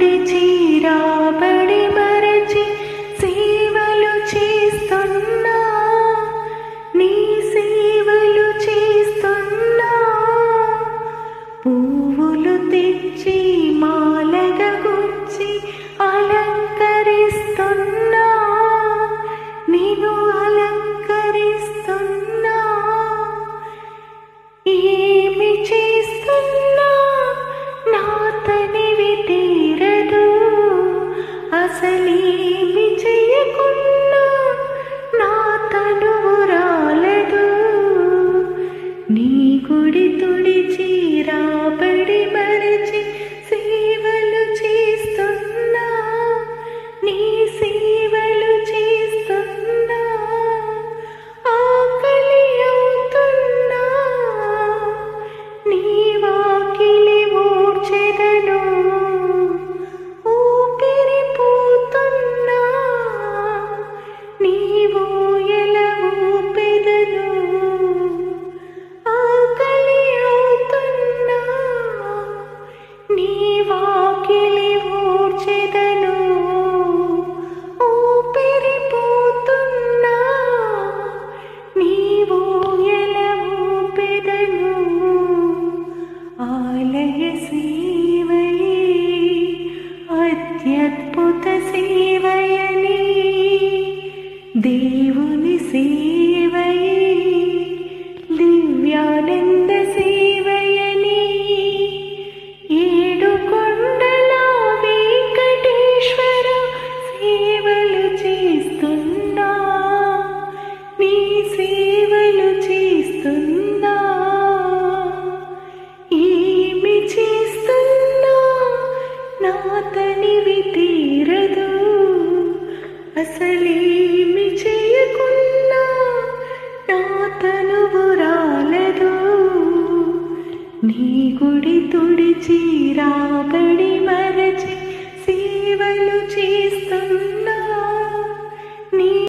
తుడిచి రాబడి మరచి సేవలు చేస్తున్నా, నీ సేవలు చేస్తున్నా. పువ్వులు తెచ్చి మాలగా గుచ్చి అలంకరిస్తున్నా, నేను అలంకరిస్తున్నా. ఏమి చేస్తున్నా నా తనివి తీరదు, అసలేమి చేయకున్నా నా తనువు రాలదు. నీ గుడి తుడిచి రాబడి మరచి సేవలు చేస్తున్నా, నీ సేవలు చేస్తున్నా. ఆకలి అవుతున్నా, నీ వాకిలి ఊడ్చెదను. ఊపిరిపోతున్నా, నీ ఊయల ఊపెదను. ఆకలి అవుతున్నా, నీ వాకిలి ఊడ్చెదను. ఊపిరిపోతున్నా, నీ ఊయల ఊపెదను. ఆలయ సేవయే అత్యద్భుత సేవయని, దేవుని సేవయే దివ్యానంద సేవయని. ఏడు కొండల వెంకటేశ్వర సేవలు చేస్తున్నా, నీ సేవలు చేస్తున్నా. ఏమి చేస్తున్నా నా తనివి తీరదు, అసలేమి చేయకున్నా నా తనువు రాలదు. నీ గుడి తుడిచి రాబడి